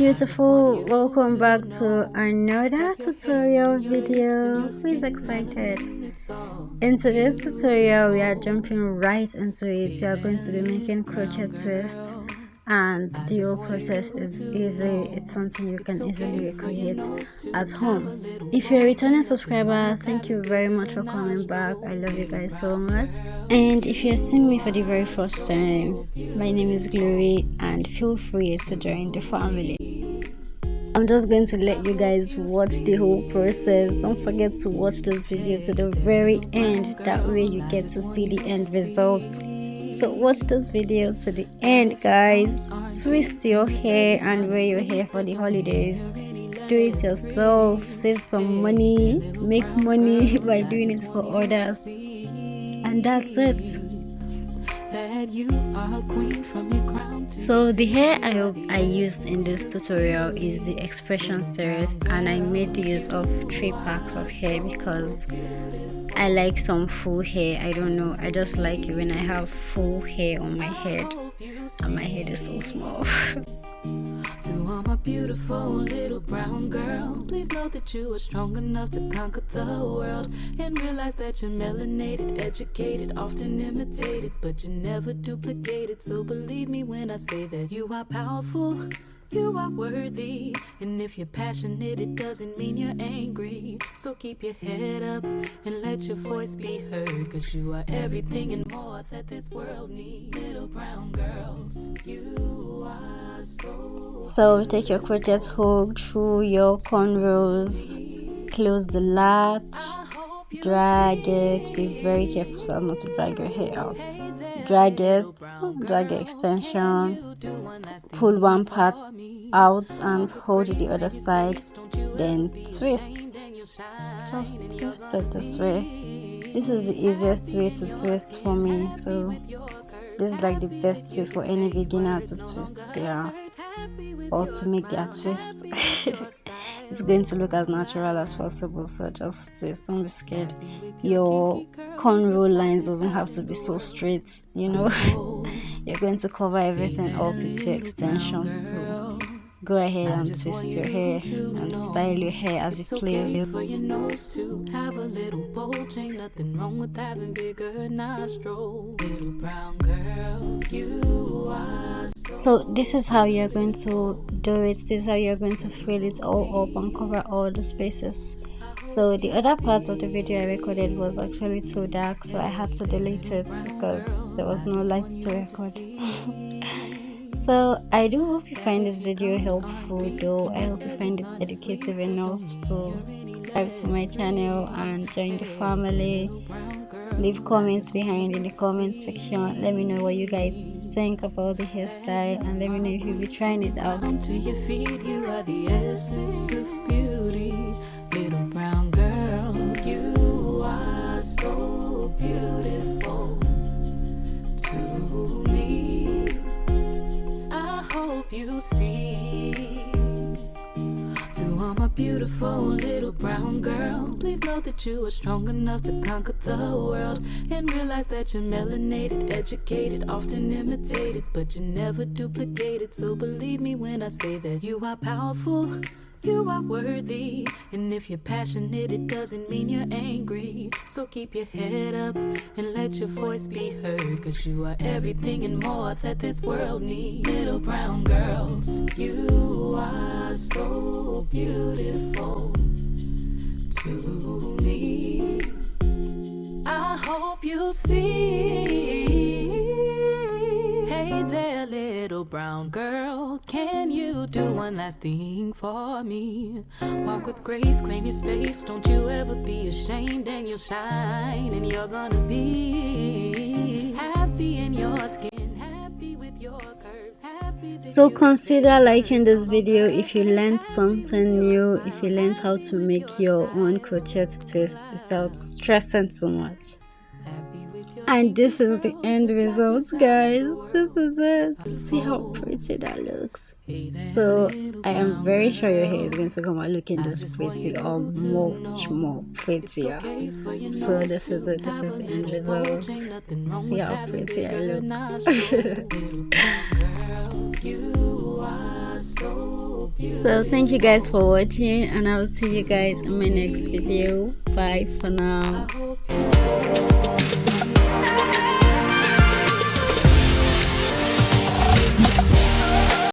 beautiful, welcome back to another tutorial video. Who is excited? In today's tutorial we are jumping right into it. We are going to be making crochet twists, and the whole process is easy. It's something you can easily recreate at home. If you're a returning subscriber, thank you very much for coming back. I love you guys so much. And if you're seeing me for the very first time, my name is Glory, and feel free to join the family. I'm just going to let you guys watch the whole process. Don't forget to watch this video to the very end, that way you get to see the end results. So watch this video to the end, guys. Twist your hair and wear your hair for the holidays. Do it yourself, save some money, make money by doing it for others, and that's it. So the hair I used in this tutorial is the Expression series, and I made use of 3 packs of hair because I like some full hair. I don't know, I just like it when I have full hair on my head, and my head is so small. To all my beautiful little brown girls, please know that you are strong enough to conquer the world, and realize that you're melanated, educated, often imitated, but you're never duplicated. So believe me when I say that you are powerful, you are worthy, and if you're passionate it doesn't mean you're angry. So keep your head up and let your voice be heard, cause you are everything and more that this world needs. Little brown girls, you are so take your crochet hook through your cornrows, close the latch, drag it, be very careful so as not to drag your hair out. Drag it, drag your extension, pull one part out and hold the other side, then twist. Just twist it this way. This is the easiest way to twist for me, so this is like the best way for any beginner to twist their, or to make their twist. It's going to look as natural as possible, so just twist, don't be scared. Your cornrow lines doesn't have to be so straight, you know. You're going to cover everything up with your extensions, so go ahead and twist your hair and style your hair as you please. for your nose to have a little bulge, ain't nothing wrong with having bigger nostrils. Little brown girl, you are so this is how you're going to do it. This is how you're going to fill it all up and cover all the spaces. So the other parts of the video I recorded was actually too dark, so I had to delete it because there was no light to record. So I do hope you find this video helpful, though. I hope you find it educative enough to subscribe to my channel and join the family. Leave comments behind in the comment section. Let me know what you guys think about the hairstyle, and let me know if you'll be trying it out. to your feet, you are the essence of beauty. Little brown girl, you are so beautiful to me. I hope you see. To all my beautiful little brown girls, please know that you are strong enough to conquer the world, and realize that you're melanated, educated, often imitated, but you're never duplicated. So believe me when I say that you are powerful, you are worthy, and if you're passionate it doesn't mean you're angry. So keep your head up and let your voice be heard, cause you are everything and more that this world needs. Little brown girls, you are so beautiful to me. I hope you see. Hey there, little brown girl, can you do one last thing for me? Walk with grace, claim your space, don't you ever be ashamed, and you'll shine, and you're gonna be happy in your skin, happy with your curves, happy. So consider liking this video if you learned something new, if you learned how to make your own crochet twist without stressing too much. And this is the end results, guys. This is it. See how pretty that looks. So I am very sure your hair is going to come out looking this pretty, or much more prettier. So this is it. This is the end result. See how pretty I look. You are so So thank you guys for watching, and I will see you guys in my next video. Bye for now.